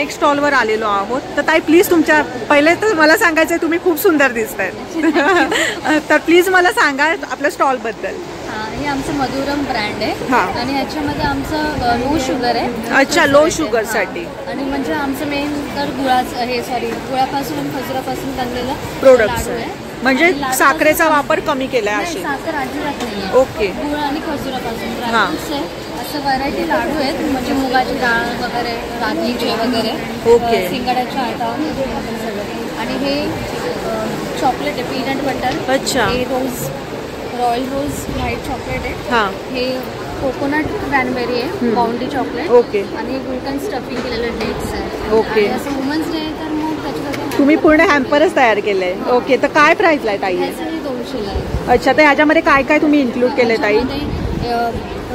Next स्टॉलवर आलेलो आहोत. तर ताई प्लीज तुमच्या पहिले तर मला सांगायचं आहे तुम्ही खूप सुंदर दिसतायत तर प्लीज मला सांगा आपल्या स्टॉलबद्दल. हे आमचं मधुरम ब्रँड आहे आणि ह्याच्यामध्ये आमचं लो शुगर आहे. अच्छा, लो शुगर साठी. आणि म्हणजे आमचं मेन तर गुळापासून आणि खजुरापासून बनलेलं प्रोडक्ट्स आहे. म्हणजे साखरेचा वापर कमी केलाय असे. साखर अजिबात नाही. ओके. गुळ आणि खजुरापासून ड्रायफ्रुट्स आहे. असं व्हरायटी लाडू आहेत म्हणजे मुगाची डाळ वगैरे, रागीचे वगैरे, ओके, सिंगाड्याचे आटा सगळं. आणि हे चॉकलेट आहे पीनट बटर. अच्छा. हे रॉयल रोज व्हाईट चॉकलेट आहे. हे कोकोनट क्रॅनबेरी आहे. बाउंडी चॉकलेट. ओके. आणि गुलकंद स्टफिंग केलेलं डेट्स आहे. ओके. असं वुमन्स डे तर मग त्याच्यासाठी तुम्ही पूर्ण हॅम्परच तयार केलंय. ओके. तर काय प्राइसला आहे ताई? 200 ला आहे. अच्छा. तर याच्यामध्ये काय काय तुम्ही इन्क्लूड केले ताई?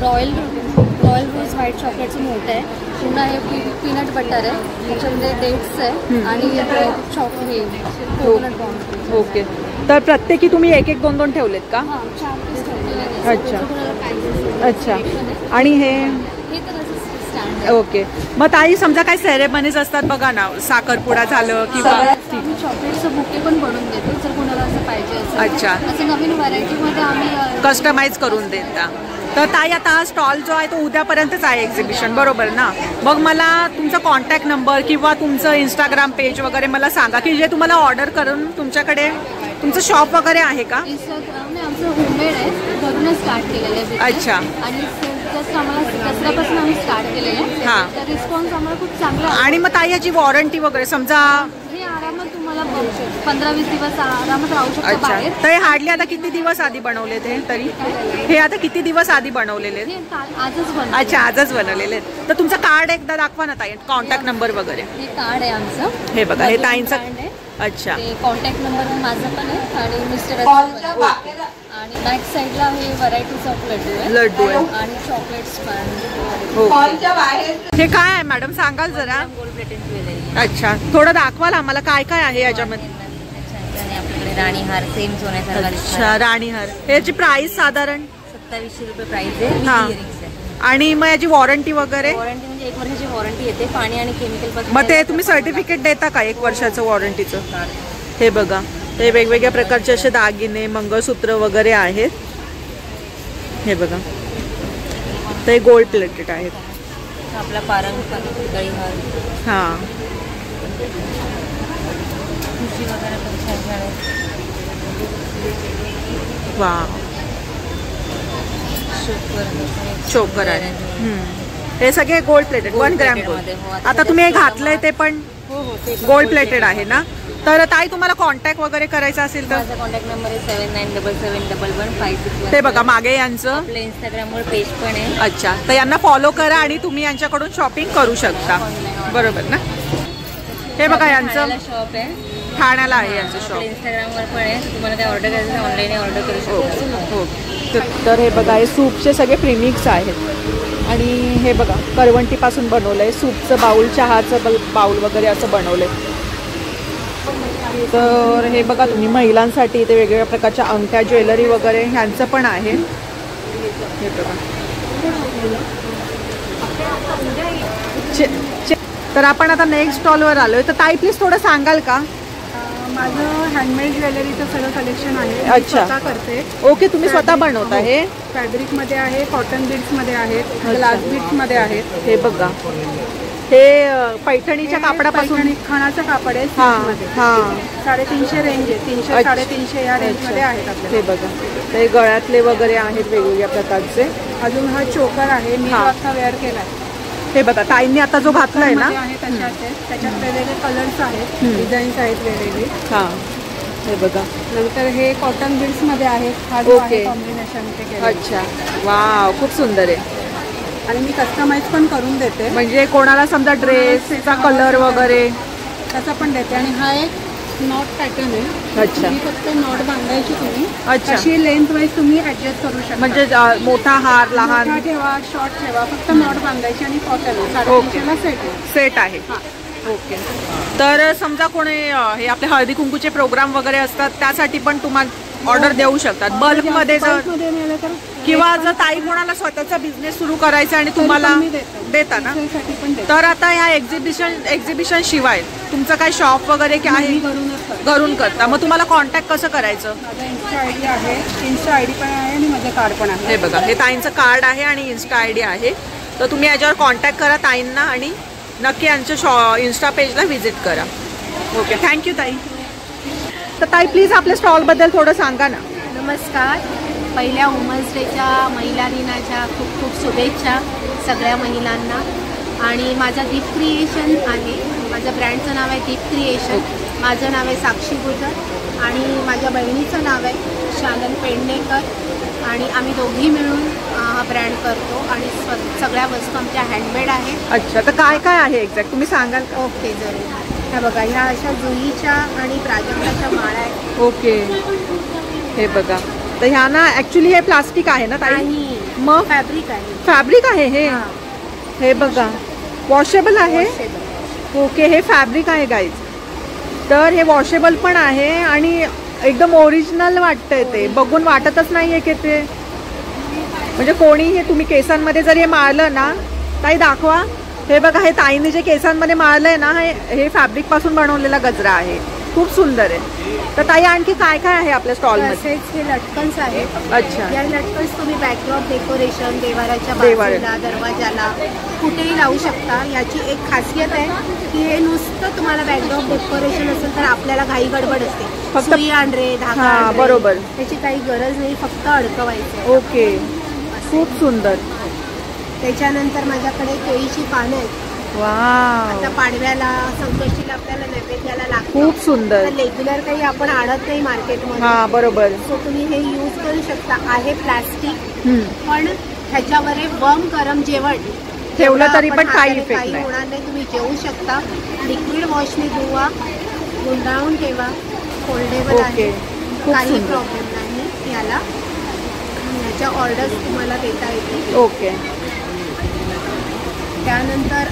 रॉयल रोज व्हाईट चॉकलेटचं मोठं आहे. पुन्हा हे पीनट बटर आहे. त्याच्यामध्ये डेट्स आहे आणि चॉकलेट कोकोनट बाउंड. ओके. तर प्रत्येकी तुम्ही एक एक दोन दोन ठेवलेत का? 4 पीस ठेवलेले. अच्छा अच्छा. आणि हे ओके. मग ताई समजा काय सेरेमनीज असतात बघा ना, साखरपुडा झालं किंवा चॉकलेटचं बुके पण बनवून देतो जर कोणाला असं पाहिजे असेल. अच्छा. असं नवीन व्हरायटीमध्ये आम्ही कस्टमाइज करून देता. तर ताई आता हा स्टॉल जो आहे तो उद्यापर्यंतच आहे एक्झिबिशन, बरोबर ना? मग मला तुमचा कॉन्टॅक्ट नंबर किंवा तुमचं इंस्टाग्राम पेज वगैरे मला सांगा की जे तुम्हाला ऑर्डर करून तुमच्याकडे तुमचं शॉप वगैरे आहे का? इंस्टाग्राम आमचं होममेड आहे, घरूनच स्टार्ट केलेलं आहे. अच्छा. आणि जस्ट आम्हाला दसऱ्यापासून आम्ही स्टार्ट केलेलं आहे. हां. तर रिस्पॉन्स आम्हाला खूप चांगला आहे. आणि मग ताई याची वॉरंटी वगैरे समजा हे आरामात तुम्हाला 15-20 दिवस आरामात राहू शकतो. अच्छा. तर हे हार्डली आता किती दिवस आधी बनवले ते तरी? हे आता किती दिवस आधी बनवलेले? आजच बनवले. अच्छा, आजच बनवलेले. तर तुमचं कार्ड एकदा दाखवा ना ताई, कॉन्टॅक्ट नंबर वगैरे. हे कार्ड आहे आमचं. हे बघा, हे ताईंचं. अच्छा. कॉन्टॅक्ट नंबर माझा पण आहे आणि मिस्टर आणि बॅक साईडला हे व्हरायटीज ऑफ लड्डू आहे आणि चॉकलेट्स पण. हे काय आहे मॅडम, सांगाल जरा? Gold plated jewellery. अच्छा, थोडं दाखवाल आम्हाला काय काय आहे याच्यामध्ये? आपल्याकडे राणीहार सेम सोन्यासारखा. अच्छा, राणीहार. याची प्राइस साधारण 2700 रुपये प्राइस आहे. आणि मग याची वॉरंटी वगैरे? वॉरंटी म्हणजे 1 वर्षाची वॉरंटी येते पाणी आणि केमिकल पासून. मग ते तुम्ही सर्टिफिकेट देता का 1 वर्षाचं वॉरंटीचं? हे बघा, हे वेगवेगळ्या प्रकारचे असे दागिने, मंगळसूत्र वगैरे आहेत. हे बघा, ते गोल्ड प्लेटेड आहेत. आपला पारंपरिक गळीहार. हां. वा, चोकर आहे. हे सगळे गोल्ड प्लेटेड 1 ग्रॅम गोल्ड. आता तुम्ही हे घातलंय ते पण गोल्ड प्लेटेड आहे ना? तर ताई तुम्हाला कॉन्टॅक्ट वगैरे करायचा असेल तर? कॉन्टॅक्ट नंबर आहे 79771156. ते बघा मागे यांचं आपलं इंस्टाग्रामवर पेज पण आहे. अच्छा. तर यांना फॉलो करा आणि तुम्ही यांच्याकडून शॉपिंग करू शकता, बरोबर ना? हे बघा यांचं शॉप आहे, ठाण्याला आहे यांचं शॉप. इंस्टाग्रामवर पण आहे. तुम्हाला काय ऑर्डर करायचं ऑनलाईन ऑर्डर करू शकता. हो. तर हे बघा, हे सूपचे सगळे प्रीमिक्स आहेत. आणि हे बघा, करवंटीपासून बनवलं आहे. सूपचं बाऊल, चहाचं बाऊल वगैरे असं बनवलं आहे. तर हे बघा तुम्ही, महिलांसाठी इथे वेगवेगळ्या प्रकारच्या अंगठ्या, ज्वेलरी वगैरे ह्यांचं पण आहे. हे बघा. तर आपण आता नेक्स्ट स्टॉलवर आलोय. तर ताई प्लीज थोडं सांगाल का? माझं हँडमेड ज्वेलरीचं सगळं कलेक्शन आहे. अच्छा, स्वतः करते. ओके. तुम्ही स्वतः बनवता? हे फॅब्रिकमध्ये आहे, कॉटन बीड्समध्ये आहेत, ग्लास बीड्समध्ये आहेत. हे बघा, हे पैठणीच्या कापडापासून खणाचं कापड आहे. हां हां. 350 रेंज आहे. 300-350 या रेंजमध्ये आहेत आपल्याला. हे बघा, ते गळ्यातले वगैरे आहेत वेगवेगळ्या प्रकारचे. अजून हा चोकर आहे, मी आता वेअर केला आहे. हे बघा, ताईंनी आता जो घातलाय ना, त्याच्यात वेगवेगळे कलर्स आहेत, डिझाईन्स आहेत वेगवेगळे. हां. हे बघा. नंतर हे कॉटन बीड्समध्ये आहे. हा जो आहे कॉम्बिनेशन ते केलं. अच्छा, वाव, खूप सुंदर आहे. आणि मी कस्टमाइज पण करून देते. म्हणजे कोणाला समजा ड्रेसचा कलर वगैरे तसा पण देते. आणि हा एक नॉट पॅटर्न आहे. अच्छा. ही फक्त नॉट बांधायची तुम्ही. अच्छा. अशी लेंथ वाईज तुम्ही ऍडजस्ट करू शकता. म्हणजे मोठा हार, लहान मोठा ठेवा, शॉर्ट ठेवा, फक्त नॉट बांधायची. आणि कॉटन 350 सेट आहे. ओके. तर समजा कोणी हे आपले हळदी कुंकूचे प्रोग्राम वगैरे असतात त्यासाठी पण तुम्हाला ऑर्डर देऊ शकतात. बल्कमध्ये जर नेलं तर किंवा जर ताई कोणाला स्वतःचा बिझनेस सुरू करायचा आणि तुम्हाला मी देते. देता ना, साठी पण देते. तर आता ह्या एक्झिबिशन शिवाय तुमचं काय शॉप वगैरे काय मी आहे? घरूनच करते. घरून करता. मग तुम्हाला कॉन्टॅक्ट कसं करायचं? माझा इन्स्टा आयडी आहे, इन्स्टा आयडी पण आहे आणि माझं कार्ड पण आहे. हे बघा, हे ताईंचं कार्ड आहे आणि इन्स्टा आयडी आहे. तर तुम्ही याच्यावर कॉन्टॅक्ट करा ताईंना आणि नक्की यांच्या इन्स्टा पेजला व्हिजिट करा. ओके, थँक्यू ताई. तर ताई प्लीज आपल्या स्टॉलबद्दल थोडं सांगा ना. नमस्कार. पहिल्या वुमन्स डेच्या महिला दिनाच्या खूप खूप शुभेच्छा सगळ्या महिलांना. आणि माझा दीप क्रिएशन आहे, माझ्या ब्रँडचं नाव आहे दीप क्रिएशन. माझं नाव आहे साक्षी गुजर आणि माझ्या बहिणीचं नाव आहे शालन पेडणेकर. आणि आम्ही दोघी मिळून हा ब्रँड करतो आणि सगळ्या वस्तू आमच्या हँडमेड आहेत. अच्छा, तर काय काय आहे एक्झॅक्ट तुम्ही सांगाल का? ओके, जरूर. ह्या बघा, ह्या अशा जुईच्या आणि प्राजक्ताच्या माळा आहेत. ओके, हे बघा. तर ह्या ना ॲक्च्युली हे प्लास्टिक आहे ना ताई? आणि मग फॅब्रिक आहे. फॅब्रिक आहे हे? हां. हे बघा, वॉशेबल आहे. ओके, हे फॅब्रिक आहे गाईज. तर हे वॉशेबल पण आहे आणि एकदम ओरिजिनल वाटतंय. ते बघून वाटतच नाहीये की ते म्हणजे कोणी हे तुम्ही केसांमध्ये जर हे मारलं ना, ताई दाखवा. हे बघा, हे ताईने जे केसांमध्ये मारलंय ना, हे फॅब्रिक पासून बनवलेला गजरा आहे. खूप सुंदर आहे. तर ताई आणखी काय काय आहे आपल्या स्टॉलमध्ये? तसेच हे लटकन्स आहेत. अच्छा, या लटकन्स तुम्ही बॅकड्रॉप डेकोरेशन देवाराच्या देवाऱ्यात. बाजूला, दरवाजाला कुठेही लावू शकता. याची एक खासियत आहे की हे नुसतं तुम्हाला बॅकड्रॉप डेकोरेशन असेल तर आपल्याला घाई गडबड असते. फक्त सुई आणरे, धागा हां, आणरे, बरोबर. त्याची काही गरज नाही, फक्त अडकवायचं. ओके, खूप सुंदर. त्याच्यानंतर माझ्याकडे केळीची पानं आहेत. वाव, आता पाडव्याला, संकष्टीला आपल्याला नैवेद्याला लागतं. खूप सुंदर. तर रेग्युलर काही आपण आणत नाही मार्केटमध्ये. हा, बरोबर. सो तुम्ही हे यूज करू शकता. आहे प्लास्टिक, हम्म. पण ह्याच्यावर हे वर्म गरम जेवण ठेवलं तरी पण आपण काही हाताने इफेक्ट काही नाही. होणार नाही. तुम्ही जेवू शकता. लिक्विड वॉशने धुवा, गुंडाळून ठेवा. फोल्डेबल आहे, खूप काही सुंदर. प्रॉब्लेम नाही याला. ह्याच्या ऑर्डर्स तुम्हाला देता येतील. ओके, त्यानंतर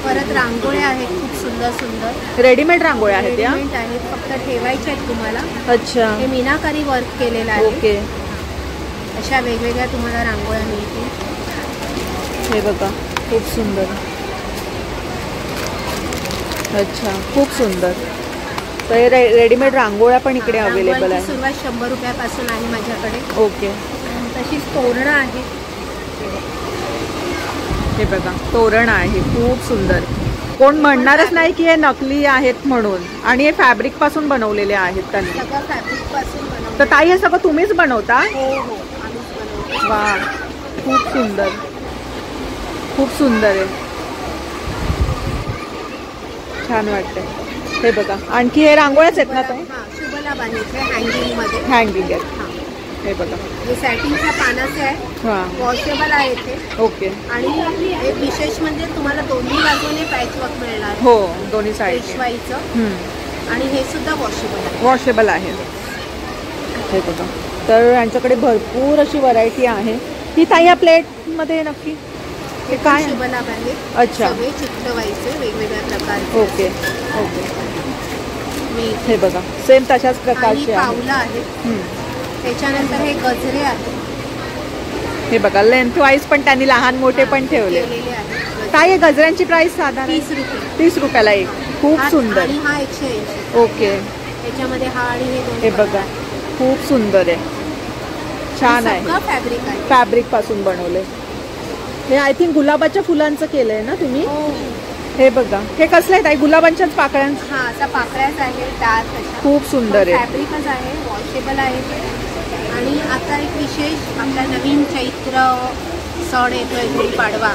परत रांगोळ्या आहेत, खूप सुंदर सुंदर रेडीमेड रांगोळ्या आहेत या? रेडीमेड आहेत, फक्त ठेवायच्या आहेत तुम्हाला. अच्छा, हे मीनाकारी वर्क केलेलं आहे. ओके. अशा वेगवेगळ्या तुम्हाला रांगोळ्या मिळतील. हे बघा, खूप सुंदर. अच्छा, खूप सुंदर. तर हे रेडीमेड रांगोळ्या पण इकडे अवेलेबल रांगोळीची आहे. सुरुवात 100 रुपयापासून आहे माझ्याकडे. ओके, तशीच तोरणं आहे. हे बघा, तोरण आहे, खूप सुंदर. कोण म्हणणारच नाही की हे नकली आहेत म्हणून. आणि हे फॅब्रिक पासून बनवलेले आहेत त्यांनी. सगळं फॅब्रिक पासून बनवलं. तर ताई हे सगळं तुम्हीच बनवता? हो हो, आम्हीच बनवतो. वा, खूप सुंदर, खूप सुंदर आहे. छान वाटतंय. हे बघा, आणखी हे रांगोळ्याच आहेत ना ताई? हां, शुभलाभ आहे इथे हँगिंगमध्ये. हँगिंग आहेत. हां, हे बघा. हे सॅटिनच्या पानाचे आहे, हां, वॉशेबल आहे ते. ओके. आणि एक विशेष म्हणजे तुम्हाला दोन्ही बाजूने पॅचवर्क मिळणार. हो, दोन्ही साईड. पेशवाईचं. आणि हे सुद्धा वॉशेबल आहे. वॉशेबल आहे. हे बघा, तर यांच्याकडे भरपूर अशी व्हरायटी आहे. ही ताई या प्लेटमध्ये नक्की हे काय काय शुभलाभ आहे. अच्छा, सगळे चिकटवायचे वेगवेगळ्या प्रकारचे. Okay okay. मी हे बघा, सेम तशाच आणि प्रकारचे आहे. पावलं आहे. हम्म. त्याच्यानंतर हे गजरे आहेत. हे बघा, लेंथ वाईज पण त्यांनी लहान मोठे पण ठेवले. केलेले आहेत. काय आहे गजऱ्यांची प्राइस साधारण? 30 रुपये. 30 रुपयाला एक. खूप सुंदर. आणि हा 180. ओके, त्याच्यामध्ये हा आणि हे दोन हे बघा, खूप सुंदर आहे. छान आहे. सगळं फॅब्रिक आहे. फॅब्रिक पासून बनवले. हे आय थिंक गुलाबाच्या फुलांचं केलंय ना तुम्ही? हो. हे बघा, हे कसलं आहे ताई? गुलाबांच्याच पाकळ्यांचं. हा, असा पाकळ्याच आहे, डार्क अशा. खूप सुंदर आहे. फॅब्रिकच आहे, वॉशेबल आहे ते. आणि आता एक विशेष आपला नवीन चैत्र सण येतोय, गुढीपाडवा.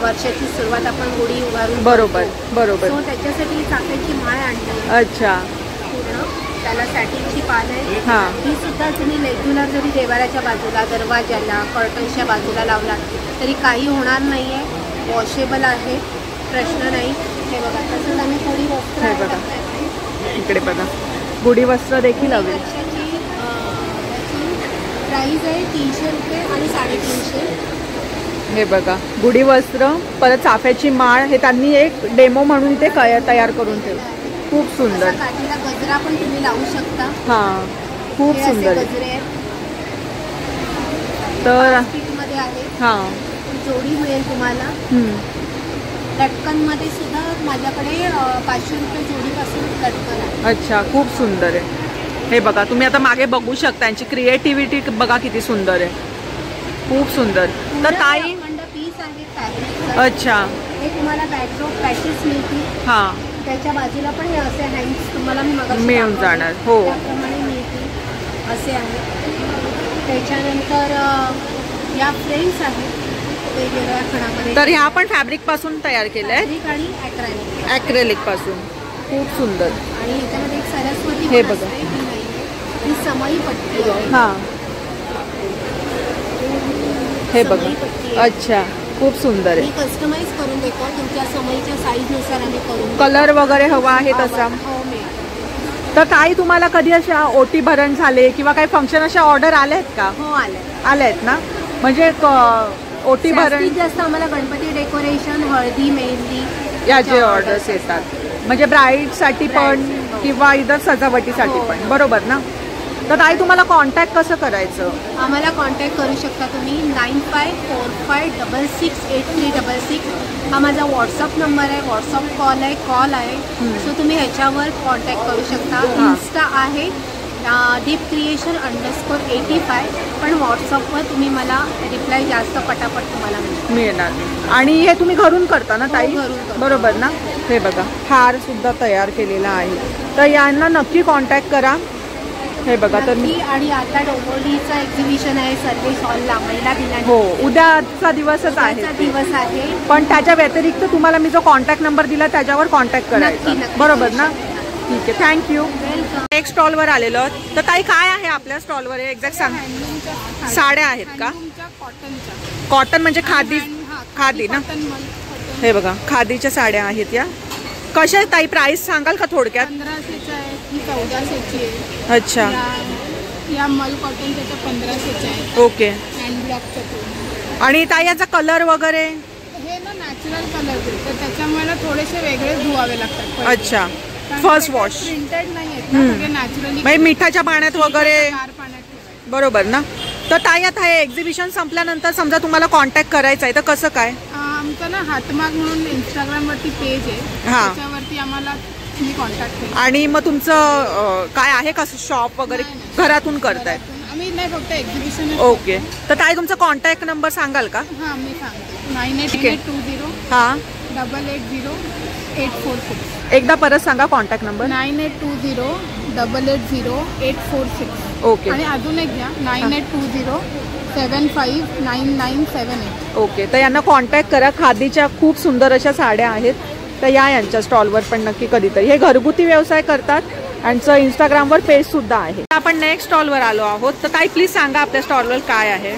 वर्षाची सुरुवात आपण गुढी उभारून बरोबर बरोबर. सो त्याच्यासाठी चाफ्याची माळ आणली. अच्छा, पूर्ण त्याला सॅटिनची पान आहे. हां, ही सुद्धा तुम्ही रेग्युलर जरी देवाराच्या बाजूला, दरवाजाला, कर्टन्सच्या बाजूला लावला तरी काही होणार नाही आहे. वॉशेबल आहे, प्रश्न नाही. हे बघा, तसंच आम्ही थोडी वस्त्र हे बघा. इकडे बघा, गुढी वस्त्र देखील हवे. प्राईस आहे 300 रुपये आणि 350. हे बघा, गुढी वस्त्र, परत चाफ्याची माळ. हे त्यांनी एक डेमो म्हणून ते तयार करून ठेवलं. खूप सुंदर. असा काठीला गजरा पण तुम्ही लावू शकता. हां, खूप हे असे सुंदर आहे. गजरे आहेत. तर मध्ये आहे, हां. जोडी मिळेल तुम्हाला. लटकनमध्ये सुद्धा माझ्याकडे 500 रुपये जोडीपासून लटकन आहे. अच्छा, खूप सुंदर आहे. हे बघा, तुम्ही आता मागे बघू शकता, त्यांची क्रिएटिव्हिटी बघा किती सुंदर आहे, खूप सुंदर. तर ताई पीस आहे फॅब्रिक. अच्छा, हे तुम्हाला बॅकड्रॉप पॅचेस मिळतील. हां, त्याच्या बाजूला पण हे असे हँड्स तुम्हाला मी मगाशी मिळून दाखवले, जाणार. हो, त्याप्रमाणे मिळतील असे आहे. त्याच्यानंतर या फ्रेम्स आहेत वेगवेगळ्या खणामध्ये. तर ह्या पण फॅब्रिक पासून तयार केल्या आहेत, फॅब्रिक आणि ॲक्रेलिक. ॲक्रेलिक पासून. खूप सुंदर. आणि ह्याच्यामध्ये एक सरस्वती हे पण बघा. असते, ही नाहीये. ही समई पट्टी आहे. हां, हे बघा. समई पट्टी आहे. अच्छा, खूप सुंदर ही आहे. कस्टमाइज करून देतो तुमच्या समईच्या साईजनुसार आम्ही करून देतो. कलर वगैरे हवा आहे तसा. हो मिळेल. तर ताई तुम्हाला कधी अशा ओटी भरण झाले किंवा काही फंक्शन अशा ऑर्डर आल्या आहेत का? हो आले. आल्या आहेत ना. म्हणजे ओटी भरण जास्तीत जास्त आम्हाला गणपती डेकोरेशन, हळदी, मेहंदी याचे ऑर्डर्स येतात. म्हणजे ब्राईडसाठी पण किंवा इतर सजावटीसाठी पण, बरोबर ना. तर ताई तुम्हाला कॉन्टॅक्ट कसं करायचं? आम्हाला कॉन्टॅक्ट करू शकता तुम्ही 9545668366. हा माझा व्हॉट्सअप नंबर आहे, व्हॉट्सअप कॉल आहे. सो तुम्ही ह्याच्यावर कॉन्टॅक्ट करू शकता. इन्स्टा आहे deepcreation_85. पण व्हॉट्सअपवर तुम्ही मला रिप्लाय जास्त पटापट तुम्हाला मिळणार. आणि हे तुम्ही घरून करता ना ताई? घरून करतो. बरोबर ना. हे बघा, हार सुद्धा तयार केलेला आहे. तर यांना नक्की कॉन्टॅक्ट करा. हे बघा. तर आणि आता डोंबिवलीचा एक्झिबिशन आहे सर्वेश हॉलला महिला दिनानिमित्त. हो, उद्याचा दिवसच आहे. दिवस आहे. पण त्याच्या व्यतिरिक्त तुम्हाला मी जो कॉन्टॅक्ट नंबर दिला त्याच्यावर कॉन्टॅक्ट करायचा. नक्की. बरोबर ना. ठीक आहे, थँक्यू. वेलकम. एक स्टॉलवर आलेलो आहोत. तर ताई काय आहे आपल्या स्टॉलवर? एक्झॅक्ट सांग. साड्या आहेत का? कॉटनच्या. कॉटन म्हणजे खादी खादी ना. कॉटन मल. हे बघा, खादीच्या साड्या आहेत या. कशा आहे ताई? प्राइस सांगाल का थोडक्यात? 1500च्या आहे, ही 1400ची आहे. अच्छा, या मल कॉटन त्याच्या 1500च्या आहे. ओके. हँड ब्लॉकच्या पूर्ण. आणि ताई याचा कलर वगैरे? हे ना नॅचरल कलर तर त्याच्यामुळे ना थोडेसे वेगळे धुवावे लागतात पहिले. अच्छा, फर्स्ट वॉश. प्रिंटेड नाही आहेत ना, सगळे नॅचरली म्हणजे मिठाच्या पाण्यात वगैरे. गार पाण्यात ठेवायचे. बरोबर ना. तर ताई आता हे एक्झिबिशन संपल्यानंतर समजा तुम्हाला कॉन्टॅक्ट करायचा आहे तर कसं काय? आमचं ना हातमाग म्हणून इंस्टाग्रामवरती पेज आहे, हां. त्याच्यावरती आम्हाला तुम्ही कॉन्टॅक्ट केला. आणि मग तुमचं काय आहे का शॉप वगैरे? घरातून करताय? आम्ही नाही फक्त एक्झिबिशन. ओके. तर ताई तुमचा कॉन्टॅक्ट नंबर सांगाल का? हां मी सांगते. 9820 हां, 880846. एकदा परत सांगा कॉन्टॅक्ट नंबर. 9820 880846. ओके. आणि अजून एक घ्या 9820 759978. ओके. तर यांना कॉन्टॅक्ट करा. खादीच्या खूप सुंदर अशा साड्या आहेत. तर यांच्या स्टॉलवर पण नक्की कधीतरी. हे घरगुती व्यवसाय करतात. यांचं इंस्टाग्रामवर पेज सुद्धा आहे. आपण नेक्स्ट स्टॉलवर आलो आहोत. तर ताई प्लीज सांगा आपल्या स्टॉलवर काय आहे?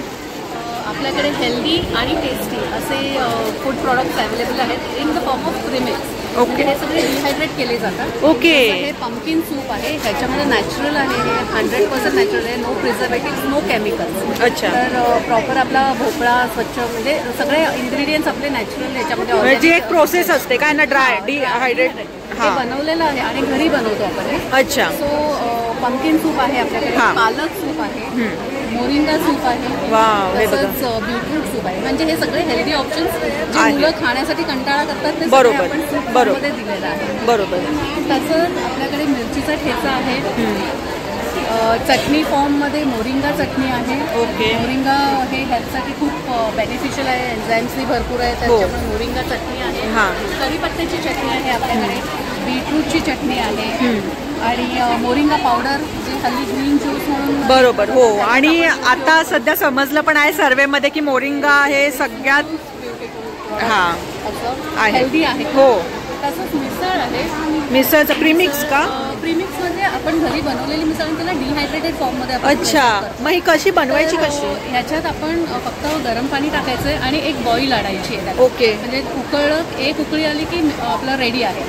आपल्याकडे हेल्दी आणि टेस्टी असे फूड प्रॉडक्ट्स अवेलेबल आहेत in the form of premix. Okay. हे सगळे डिहायड्रेट केले जातात. ओके. हे पंपकिन सूप आहे, ह्याच्यामध्ये नॅचरल आहे, हे 100% नॅचरल आहे, नो प्रिझर्वेटिव्ह, नो केमिकल्स. अच्छा. तर प्रॉपर आपला भोपळा स्वच्छ, म्हणजे सगळे इन्ग्रेडियंट्स आपले नॅचरल ह्याच्यामध्ये जी एक प्रोसेस असते काय ना, ड्राय डिहायड्रेट. हे बनवलेलं आहे आणि घरी बनवतो आपण हे. अच्छा. सो पंपकिन सूप आहे आपल्याकडे, हां. पालक सूप आहे, मोरिंगा सूप आहे, वाव, हे बघा. तसंच बीटरूट सूप आहे. म्हणजे हे सगळे हेल्दी ऑप्शन्स जे आहे. मुलं खाण्यासाठी कंटाळा करतात ते बरोबर. सगळे आपण सूपमध्ये दिलेलं आहे. बरोबर. तसंच आपल्याकडे मिरचीचा ठेचा आहे, चटणी फॉर्ममध्ये मोरिंगा चटणी आहे. ओके. मोरिंगा हे हेल्थसाठी खूप बेनिफिशियल आहे, एन्झाईम्सही भरपूर आहे, त्याच्यामुळे मोरिंगा चटणी आहे. हां. कढीपत्त्याची चटणी आहे आपल्याकडे, बीटरूटची चटणी आहे आणि मोरिंगा पावडर जे हल्ली ग्रीन ज्यूस म्हणून. बरोबर. हो. आणि आता सध्या समजलं पण आहे सर्वेमध्ये की मोरिंगा हे सगळ्यात हां आहे. हेल्दी आहे. हो. तसंच मिसळ आहे. मिसळचं प्रीमिक्स का? प्रीमिक्स म्हणजे आपण घरी बनवलेली मिसळ आणि त्याला डिहायड्रेटेड फॉर्ममध्ये आपण अच्छा. मग ही कशी बनवायची? कशी? ह्याच्यात आपण फक्त गरम पाणी टाकायचंय आणि एक बॉईल आणायची आहे त्याला. ओके. म्हणजे एक उकळी आली की आपलं रेडी आहे.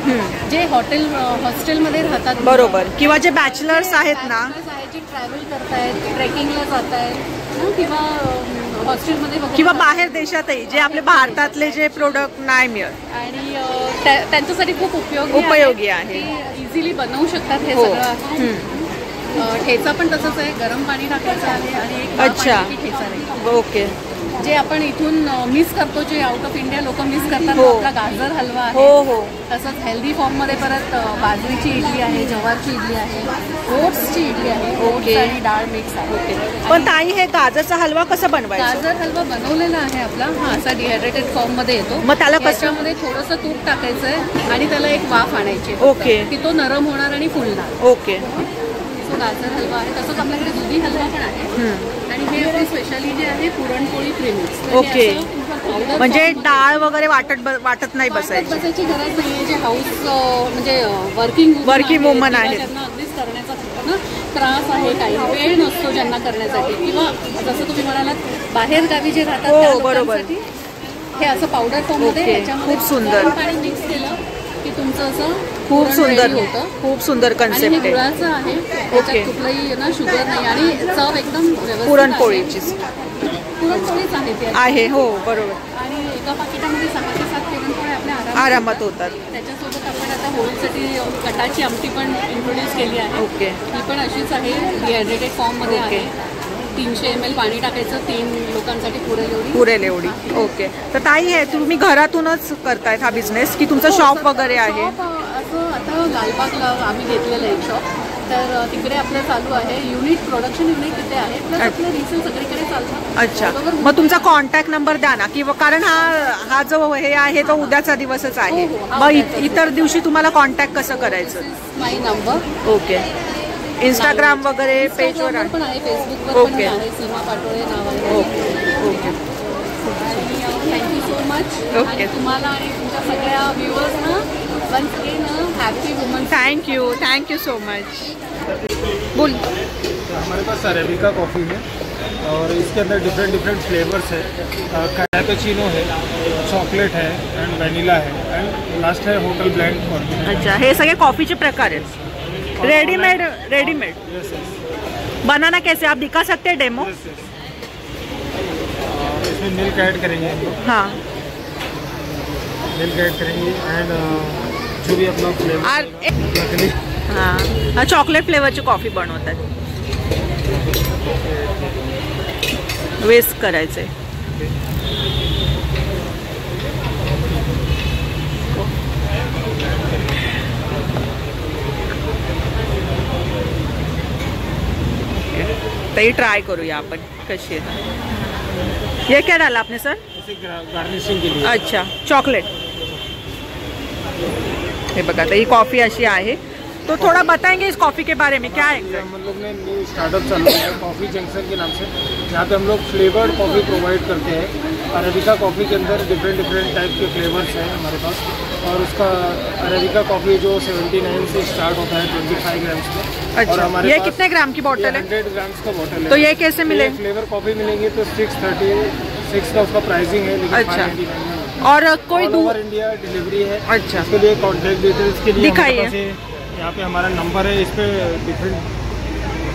जे हॉस्टेलमध्ये राहतात बरोबर, किंवा जे बॅचलर्स आहेत ना, जे ट्रॅव्हल करतायत, ट्रेकिंगला जात आहेत किंवा हॉस्टेलमध्ये किंवा बाहेर देशातही जे आपले भारतातले जे प्रोडक्ट नाही मिळत आणि त्यांच्यासाठी खूप उपयोगी आहे. इझिली बनवू शकतात हे हो. सगळं. ठेचा पण तसंच आहे, गरम पाणी टाकायचं आहे आणि एक अच्छा. पाणी की ठेचा नाही. ओके. जे आपण इथून मिस करतो, जे आउट ऑफ इंडिया लोक मिस करतात, हो. तो आपला गाजर हलवा हो आहे. हो. तसंच हेल्दी फॉर्ममध्ये परत बाजरीची इडली आहे, जवारची इडली आहे, ओट्सची इडली आहे, ओके. ओट्स आणि डाळ मिक्स आहे. पण ताई हे गाजरचा हलवा कसा बनवायचा? गाजर हलवा बनवलेला आहे आपला, हा असा डिहायड्रेटेड फॉर्म मध्ये येतो. मग त्याला कसं? त्याच्यामध्ये थोडंसं तूप टाकायचं आहे आणि त्याला एक वाफ आणायची आहे. ओके. की तो नरम होणार आणि फुलणार. ओके. तो गाजर हलवा आहे. तसंच आपल्याकडे दुधी हलवा पण आहे. आणि हे आपली स्पेशालिटी आहे पुरणपोळी प्रेमिक्स. ओके. म्हणजे डाळ वगैरे वाटत नाही बसायची. बसायची गरज नाहीये. जे हाऊस म्हणजे वर्किंग वुमन आहे, त्यांना अगदीच करण्याचा त्रास आहे, काही वेळ नसतो ज्यांना करण्यासाठी, किंवा जसं तुम्ही म्हणालात बाहेर गावी जे राहतात हो, त्या बरोबर. लोकांसाठी हे असं पावडर फॉर्म मध्ये ओके. ह्याच्यामध्ये खूप सुंदर. पाणी मिक्स केलं की तुमचं असं खूप पुरण सुंदर ready होतं. खूप सुंदर आणि हे कन्सेप्ट आहे गुळाचं आहे. त्याच्यात कुठलंही ना शुगर नाही आणि चव एकदम व्यवस्थित आहे. पुरणपोळीची पुरणपोळीच आहे ती. आहे. हो बरोबर. आणि एका पाकिटामध्ये 6 ते 7 पुरणपोळ्या आपल्या आरामात होतात. त्याच्यासोबत आपण आता होळीसाठी कटाची आमटी पण इंट्रोड्यूस केली आहे. ओके. ही पण अशीच आहे, डिहायड्रेटेड फॉर्ममध्ये ओके. आहे. 300 ml पाणी टाकायचं, 3 लोकांसाठी पुरेल पुरेल एवढी. ओके. तर ताई हे तुम्ही घरातूनच करतायत हा बिझनेस की तुमचं शॉप वगैरे आहे? असं आता लालबागला आम्ही घेतलेलं आहे शॉप, तर तिकडे आपलं चालू आहे. प्रोडक्शन युनिट तिथे आहे, प्लस आपलं रिसेल सगळीकडे चालतं. अच्छा. मग तुमचा कॉन्टॅक्ट नंबर द्या ना, किंवा कारण हा जो हे आहे तो उद्याचा दिवसच आहे. मग इतर दिवशी तुम्हाला कॉन्टॅक्ट कसं करायचं? माय नंबर. ओके. इंस्टाग्राम वगैरे पेजवर Instagram वर पण आहे, फेसबुकवर पण ओके. आहे, सीमा पाटोळे नावाने. ओके. ओके. आणि थँक्यू सो मच. ओके. आणि तुम्हाला आणि तुमच्या सगळ्या व्ह्युअर्सना once again happy woman. Thank you so much. बोल. हमारे पास अरेबिका कॉफ़ी है और इसके अंदर डिफरेंट फ्लेवर्स है. कैपेचिनो है, चॉकलेट है एंड वनीला है एंड लास्ट है होटल ब्लेंड कॉफ़ी. अच्छा. हे सगळे कॉफीचे प्रकार आहेत. रेडीमेड. Yes yes. बनाना कैसे आप दिखा सकते हैं डेमो? Yes yes. इसमें मिल्क ऐड करेंगे हम लोग. हाँ. मिल्क ऐड करेंगे एंड जो भी अपना फ्लेवर. हाँ, चॉकलेट फ्लेवरची कॉफी बनवतात. वेस्ट करायचंय. तरी ट्राय करूया आपण कशी आहे. ये क्या डाला आपने सर? गार्निशिंग के लिए. अच्छा. चॉकलेट. हे बघा, तर ही कॉफी अशी आहे. तो थोड़ा बताएंगे इस कॉफ़ी के बारे में, क्या है? हम लोग ने न्यू स्टार्टअप चालू किया है कॉफ़ी जंक्शन के नाम से. यहाँ पे हम लोग फ्लेवर्ड कॉफ़ी प्रोवाइड करते हैं. अरेबिका कॉफ़ी के अंदर डिफरेंट टाइप के फ्लेवर्स हैं हमारे पास. और उसका अरेबिका कॉफ़ी जो 79 से स्टार्ट होता है 25 ग्राम्स में. अच्छा. और हमारे ये पास कितने ग्राम की बॉटल है? 100 ग्राम्स का बॉटल है. तो ये कैसे मिले? फ्लेवर कॉफ़ी मिलेंगे तो 636 का उसका प्राइसिंग है, लेकिन अच्छा. 599 में. और कोई ऑल ओवर इंडिया डिलीवरी है. अच्छा. इसके लिए कॉन्टैक्ट डिटेल्स के लिए दिखाइए. हमारे पास यहाँ पे हमारा नंबर है. इस पे डिफरेंट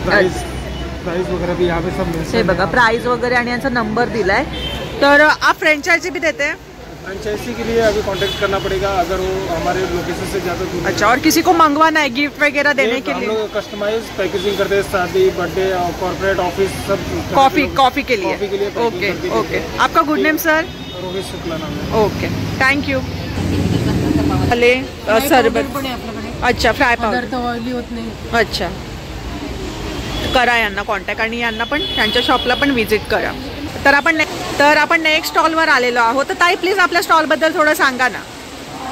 प्राइस वगैरह भी यहाँ पे सब मिलते हे हैं. बघा, प्राइस वगैरे आणि यांचा नंबर दिलाय. तर आप फ्रेंचाइजी भी देते हैं? फ्रेंचाइजी के लिए अभी कांटेक्ट करना पड़ेगा अगर वो हमारे लोकेशन से ज़्यादा दूर. अच्छा. और किसी को मंगवाना है गिफ्ट वगैरह देने के हम लिए? लोग कस्टमाइज पैकेजिंग करते हैं, शादी, बर्थडे और कॉर्पोरेट ऑफिस सब. कॉफी के लिए. कॉफी के लिए ओके. ओके. आपका good name sir? Rohit Shukla नाम है. ओके. Thank you. भले सरबत. पण आहे आपल्याकडे. अच्छा. Fry powder. पदार्थ ऑइली होत नाही. अच्छा. करा यांना कॉन्टॅक्ट आणि यांना पण त्यांच्या शॉपला पण व्हिजिट करा. तर आपण नेक्स्ट स्टॉलवर आलेलो आहोत. तर ताई प्लीज आपल्या स्टॉलबद्दल थोडं सांगा ना.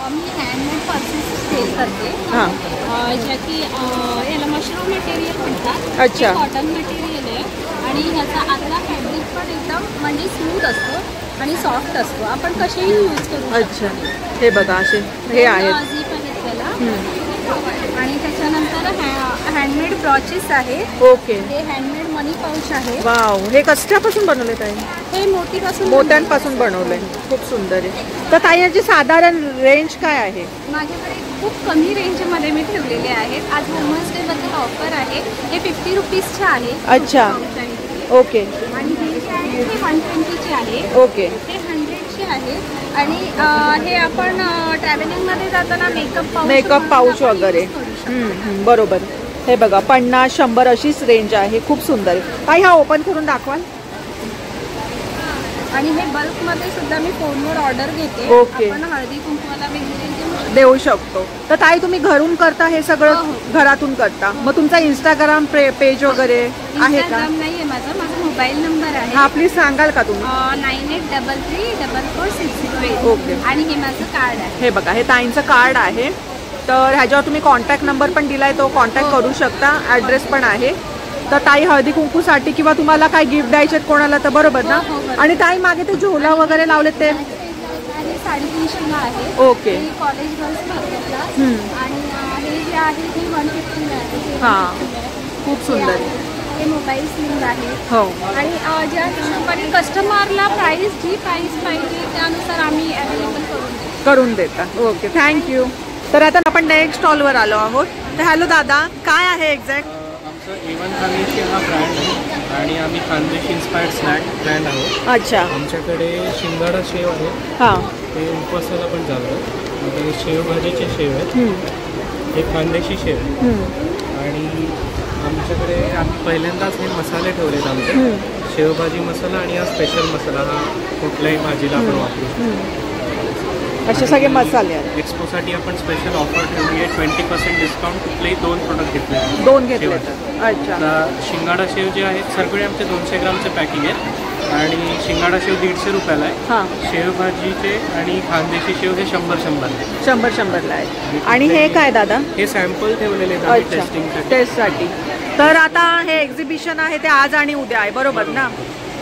मी हँडमेड पर्सेस सेल करते. हां. ज्या की याला मशरूम मटेरियल म्हणतात. अच्छा. कॉटन मटेरियल आहे आणि ह्याचा आतला फॅब्रिक पण एकदम म्हणजे स्मूथ असतो आणि सॉफ्ट असतो. आपण कसेही यूज करू. अच्छा. हे बघा, असे हे आहेत. झीप आहेत त्याला. आणि त्याच्यानंतर हँडमेड ब्रॉचेस आहे. ओके. हे हँडमेड मनी पाऊच आहे. वाव. हे कशापासून बनवले ताई? हे मोत्यांपासून बनवलंय. खूप सुंदर आहे. तर ताई याची साधारण रेंज काय आहे? माझ्याकडे खूप कमी रेंजमध्ये मी ठेवलेले आहेत. आज वुमन्स डे बद्दल ऑफर आहे. हे 50 रुपीजचे आहे. अच्छा. ओके. आणि हे जे आहे ते 120चे आहे. ओके. हे 100चे आहे. आणि हे आपण ट्रॅव्हलिंगमध्ये जाताना मेकअप पाऊच वगैरे. बरोबर. हे बघा 50-100 अशीच रेंज आहे, खूप सुंदर आहे. ताई हा ओपन करून दाखवाल? आणि हे बल्कमध्ये सुद्धा मी फोनवर ऑर्डर घेते. ओके. आपण हळदी कुंकवाला वगैरे देऊ शकतो. तर ताई तुम्ही घरून करता हे सगळं? घरातून करता. मग तुमचा इंस्टाग्राम पेज वगैरे आहे का? इंस्टाग्राम नाहीये माझा मोबाईल नंबर आहे. हा प्लीज सांगाल का तुम्ही? 9833444608. ओके. आणि हे माझं कार्ड आहे. हे बघा हे ताईंचं कार्ड आहे. तर ह्याच्यावर तुम्ही कॉन्टॅक्ट नंबर पण दिलाय, तो कॉन्टॅक्ट करू शकता. ॲड्रेस पण आहे. तर ताई हळदी कुंकूसाठी किंवा तुम्हाला काय गिफ्ट द्यायचे कोणाला तर बरोबर ना? आणि ताई मागे ते झोला वगैरे लावले ते 350 आहे. ओके. कॉलेज गर्ल्स मार्केटला. आणि हे जे आहे ते 150 आहे. हां खूप सुंदर. हे मोबाईल स्लिंग आहे. हो. आणि ज्या हिशोबाने कस्टमरला जी प्राइस पाहिजे त्यानुसार आम्ही अवेलेबल करून देता. Okay thank you. तर आता आपण नेक्स्ट स्टॉलवर आलो आहोत. तर हॅलो दादा, काय आहे एक्झॅक्ट? आमचं A1 खानदेशी हा ब्रँड आहे आणि आम्ही खानदेशी इन्स्पायर्ड स्नॅक ब्रँड आहोत. अच्छा. आमच्याकडे शिंगाडा शेव आहे. हां. ते उपवासाला पण चालतं. ते शेवभाजीचे शेव आहेत. हे खानदेशी शेव आहे. आणि आमच्याकडे आम्ही पहिल्यांदाच हे मसाले ठेवलेत आमचे. शेवभाजी मसाला आणि हा स्पेशल मसाला, हा कुठल्याही भाजीला आपण वापरू. असे सगळे मसाले आहेत. एक्सपोसाठी आपण स्पेशल ऑफर ठेवली आहे. 20% डिस्काउंट. कुठलेही 2 प्रोडक्ट घेतले. 2 घेतले. अच्छा. आता शिंगाडा शेव जे आहेत सगळे आमचे 200 ग्रामचे पॅकिंग आहेत. आणि शिंगाडा शेव 150 रुपयाला आहे. हां. शेवभाजीचे आणि खानदेशी शेव हे 100-100 आहे. 100-100ला आहे. आणि हे काय दादा? हे सॅम्पल ठेवलेले आहेत टेस्टिंगसाठी. टेस्टसाठी. तर आता हे एक्झिबिशन आहे ते आज आणि उद्या आहे बरोबर ना?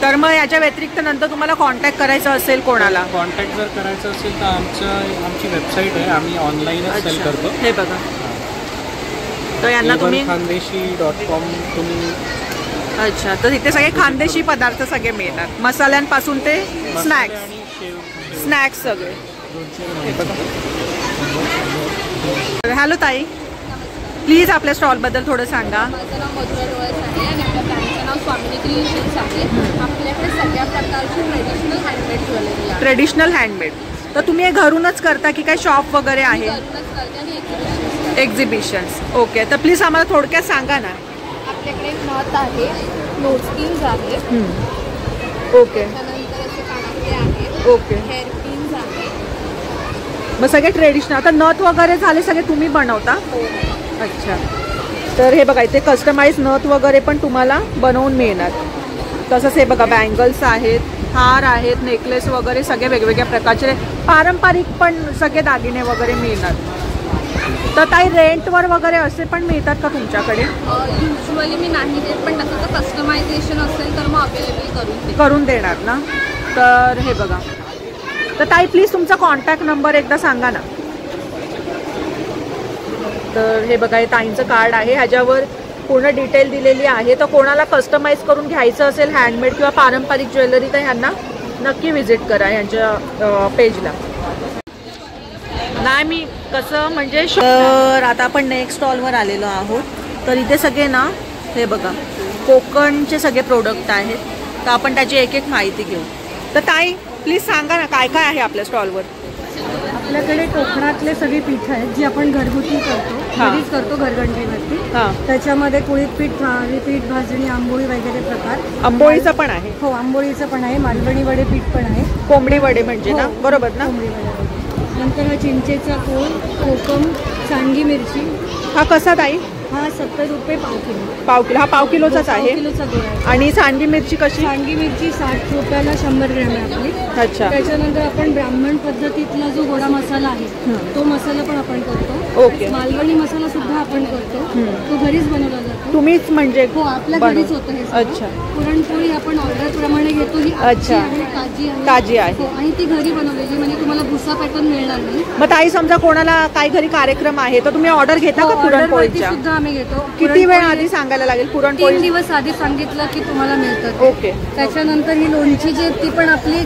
तर मग याच्या व्यतिरिक्त नंतर तुम्हाला कॉन्टॅक्ट करायचं असेल कोणाला? कॉन्टॅक्ट जर करायचं असेल तर आमची वेबसाईट आहे, आम्ही ऑनलाईनच सेल करतो. हे बघा. तर यांना तुम्ही खानदेशी.com तुम्ही. अच्छा. तर इथे सगळे खानदेशी पदार्थ सगळे मिळतात, मसाल्यांपासून ते स्नॅक्स सगळे. हे बघा. हॅलो ताई, प्लीज आपल्या स्टॉलबद्दल थोडं सांगा. माझं नाव मधुरा डोळस आहे आणि आपल्या ब्रँडचं नाव स्वामिनी क्रिएशन्स आहे. आपल्याकडे सगळ्या प्रकारची ट्रेडिशनल हँडमेड ज्वेलरी आहे. Traditional handmade. तर तुम्ही हे घरूनच करता की काय शॉप वगैरे आहे? घरूनच करते आणि एक्झिबिशन्स. ओके. तर प्लीज आम्हाला थोडक्यात सांगा ना. आपल्याकडे नथ आहे, नोटस्किन्स आहे. ओके. त्यानंतर असे कानातले आहेत. ओके. हेअर पिन्स आहे. मग सगळे ट्रेडिशनल. आता नथ वगैरे झाले सगळे तुम्ही बनवता? अच्छा. तर हे बघा इथे कस्टमाइज नथ वगैरे पण तुम्हाला बनवून मिळणार. तसंच हे बघा बँगल्स आहेत, हार आहेत, नेकलेस वगैरे सगळे वेगवेगळ्या प्रकारचे पारंपरिक पण सगळे दागिने वगैरे मिळणार. तर काही रेंटवर वगैरे असे पण मिळतात का तुमच्याकडे? युजली मी नाही देत, पण तसं तर कस्टमायझेशन असेल तर मग अवेलेबल करून देणार ना. तर हे बघा. तर ताई प्लीज तुमचा कॉन्टॅक्ट नंबर एकदा सांगा ना. तर हे बघा हे ताईंचं कार्ड आहे, ह्याच्यावर पूर्ण डिटेल दिलेली आहे. तर कोणाला कस्टमाइज करून घ्यायचं असेल हँडमेड किंवा पारंपरिक ज्वेलरी तर ह्यांना नक्की व्हिजिट करा यांच्या पेजला. नाही मी कसं म्हणजे. तर आता आपण नेक्स्ट स्टॉलवर आलेलो आहोत. तर इथे सगळे ना हे बघा कोकणचे सगळे प्रोडक्ट आहेत. तर आपण त्याची एक एक माहिती घेऊ. तर ताई प्लीज सांगा ना काय काय आहे आपल्या स्टॉलवर? आपल्याकडे कोकणातले सगळे पीठ आहेत जी आपण घरगुती करतो, घरीच करतो घरगंटीवरती. त्याच्यामध्ये कुळीत पीठ, पीठ भाजणी, आंबोळी वगैरे प्रकार. आंबोळीचं पण आहे? हो आंबोळीचं पण आहे. मालवणी वडे पीठ पण आहे. कोंबडी वडे म्हणजे ना? बरोबर ना? कोंबडी वडे. नंतर हा चिंचेचा कोळ, कोकम, सांडगी मिरची. हा कसा ताई? हा 70 रुपये पाव किलो. पाव किलो. हा पाव किलोचाच आहे. किलोचा गोळा आहे. आणि सांडगी मिरची कशी? सांडगी मिरची 60 रुपयाला 100 ग्रॅम आहे आपली. अच्छा. त्याच्यानंतर आपण ब्राह्मण पद्धतीतला जो गोडा मसाला आहे तो मसाला पण आपण करतो. ओके. मालवणी मसाला सुद्धा आपण करतो. तो घरीच बनवला जातो. तुम्हीच म्हणजे? हो आपल्या घरीच होतं हे. अच्छा. पुरणपोळी आपण ऑर्डर प्रमाणे घेतो. ही अच्छा ताजी आहे आणि ती घरी बनवलेली, म्हणजे तुम्हाला भुसा पॅटर्न मिळणार नाही. मग ताई समजा कोणाला काही घरी कार्यक्रम आहे तर तुम्ही ऑर्डर घेता का पुरणपोळीच्या? सुद्धा आम्ही घेतो. किती वेळ आधी सांगायला लागेल? पुरणपोळी 3 दिवस आधी सांगितलं की तुम्हाला मिळतं. ओके. त्याच्यानंतर ही लोणची जी ती पण आपली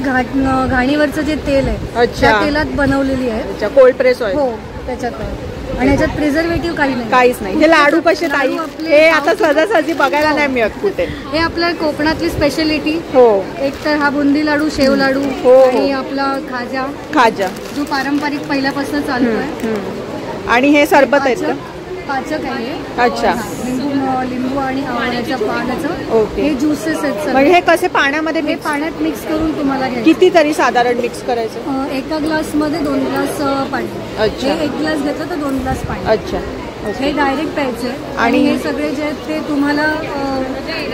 घाणीवरचं जे तेल आहे त्या तेलात बनवलेली आहे. अच्छा. Cold press oil. हो त्याच्यात आहे. आणि ह्याच्यात प्रिझर्वेटिव्ह काही नाही. काहीच नाही. हे लाडू कसे ताई? हे आता सहजासहजी बघायला नाही मिळत कुठे. हे आपल्या कोकणातली स्पेशालिटी. हो. एक तर हा बुंदी लाडू, शेव लाडू आणि आपला खाजा खाजा जो पारंपरिक पहिल्यापासून चालू आहे. आणि हे सरबत आहेत का? पाचक आहे. अच्छा. लिंबू आणि आवळ्याच्या पानाचं ओके. हे ज्युसेस आहेत सर. म्हणजे हे कसे पाण्यामध्ये हे पाण्यात मिक्स करून तुम्हाला घ्यायचं. किती तरी साधारण मिक्स करायचं? एका ग्लासमध्ये 2 ग्लास पाणी. अच्छा. हे 1 ग्लास घेतलं तर 2 ग्लास पाणी. अच्छा. हे डायरेक्ट प्यायचं आहे. आणि हे सगळे जे आहेत ते तुम्हाला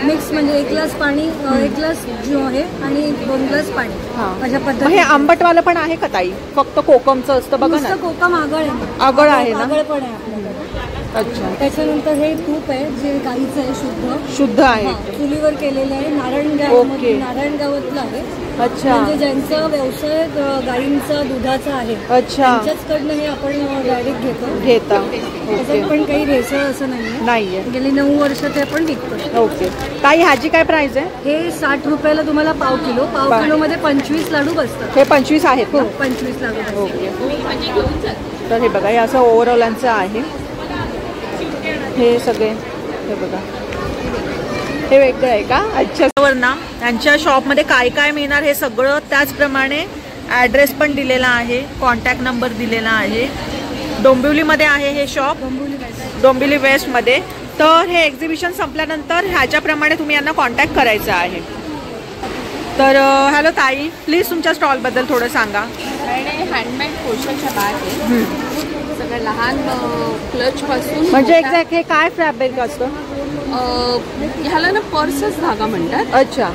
मिक्स म्हणजे 1 ग्लास पाणी, 1 ग्लास जो आहे आणि 2 ग्लास पाणी माझ्या पद्धतीने. हे आंबटवालं पण आहे का ताई? फक्त कोकमचं असतं बघा ना. कोकम आगळ आहे. आगळ आहे ना? आगळ पण आहे आपल्याकडे. अच्छा. त्याच्यानंतर हे तूप आहे जे गाईचं आहे, शुद्ध आहे. चुलीवर केलेलं आहे. नारायणगावातलं आहे. अच्छा. म्हणजे ज्यांचा व्यवसाय गाईंचा दुधाचा आहे अच्छा. त्यांच्याचकडनं हे आपण डायरेक्ट घेता. त्याच्यात पण काही भेसळ असं नाहीये. गेली 9 वर्ष ते आपण विकतो. ओके. ताई ह्याची काय प्राइस आहे? हे 60 रुपयाला तुम्हाला पाव किलो मध्ये 25 लाडू बसतात. हे 25 आहेत ना? 25 लाडू. ओके. तर हे बघा, हे असं ओव्हरऑलांचं आहे. हे सगळे हे बघा, हे वेगळं आहे का? अच्छा. ना त्यांच्या शॉपमध्ये काय काय मिळणार हे सगळं, त्याचप्रमाणे ॲड्रेस पण दिलेला आहे, कॉन्टॅक्ट नंबर दिलेला आहे. डोंबिवलीमध्ये आहे हे शॉप, डोंबिवली वेस्टमध्ये. तर हे एक्झिबिशन संपल्यानंतर ह्याच्याप्रमाणे तुम्ही यांना कॉन्टॅक्ट करायचं आहे. तर हॅलो ताई, प्लीज तुमच्या स्टॉलबद्दल थोडं सांगा. हँडमेड पोशाच्या बॅग आहे, सगळं लहान क्लच पासून. म्हणजे एक्झॅक्ट हे काय फॅब्रिक असतं? ह्याला ना पर्सच धागा म्हणतात. अच्छा.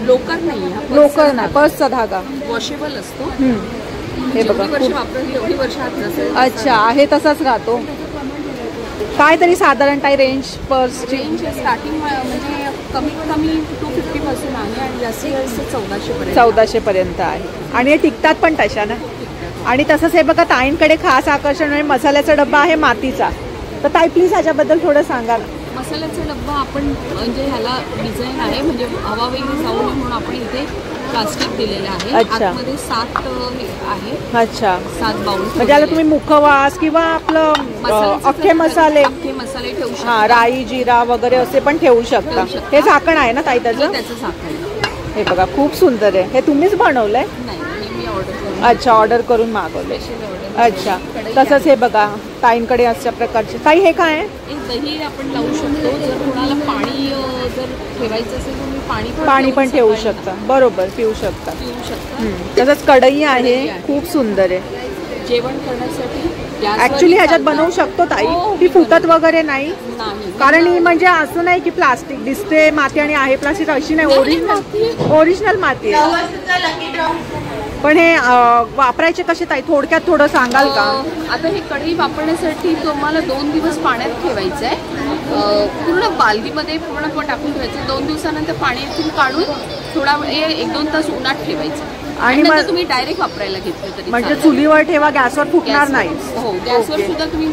लोकर नाही, लोकर नाही, पर्सचा धागा. वॉशेबल असतो. हे बघा, वर्ष वापरली तेवढी वर्ष हात. अच्छा, आहे तसाच राहतो. काय तरी साधारण काय रेंज पर्सची? रेंज स्टार्टिंग म्हणजे कमीत कमी 250 पासून आहे आणि जास्तीत जास्त 1400 पर्यंत आहे. आणि हे टिकतात पण तशा ना. आणि तसंच हे बघा, ताईंकडे खास आकर्षण म्हणजे मसाल्याचा डब्बा आहे मातीचा. तर ताई प्लीज ह्याच्याबद्दल थोडं सांगा ना. मसाल्याचा डब्बा आपण म्हणजे ह्याला डिझाईन आहे, म्हणजे हवा वेगळी जाऊ नये म्हणून आपण इथे प्लास्टिक दिलेलं आहे. आतमध्ये 7 आहे. अच्छा. 7 बाउल. म्हणजे याला तुम्ही मुखवास किंवा आपलं अख्खे मसाले ठेवू शकता. हा, राई जिरा वगैरे असे पण ठेवू शकता. हे झाकण आहे ना ताई त्याचं? झाकण. हे बघा, खूप सुंदर आहे. हे तुम्हीच बनवलंय? मी ऑर्डर. अच्छा, ऑर्डर करून मागवले. अच्छा. तसंच हे बघा, ताईंकडे अशा प्रकारचे. ताई हे काय आहे? दही आपण लावू शकतो. जर कोणाला पाणी जर ठेवायचं असेल तर पाणी पण ठेवू शकता. बरोबर, पिऊ शकता. तसंच कढई आहे, खूप सुंदर आहे. जेवण करण्यासाठी ऍक्च्युली ह्याच्यात बनवू शकतो ताई. ती फुटत वगैरे नाही, कारण ही म्हणजे असं नाही की प्लास्टिक दिसते माती आणि आहे प्लास्टिक, अशी नाही. ओरिजिनल माती आहे. पण हे वापरायचे कसे ताई, थोडक्यात थोडं सांगाल का? आता हे कढई वापरण्यासाठी तुम्हाला 2 दिवस पाण्यात ठेवायचं आहे. पूर्ण बालदीमध्ये पूर्ण टाकून ठेवायचं. 2 दिवसानंतर पाण्यातून काढून थोडा वेळ 1-2 तास उन्हात ठेवायचं. आणि मग तुम्ही डायरेक्ट वापरायला घेतलं तरी म्हणजे चुलीवर ठेवा, गॅसवर फुटणार नाही. हो, गॅसवर सुद्धा तुम्ही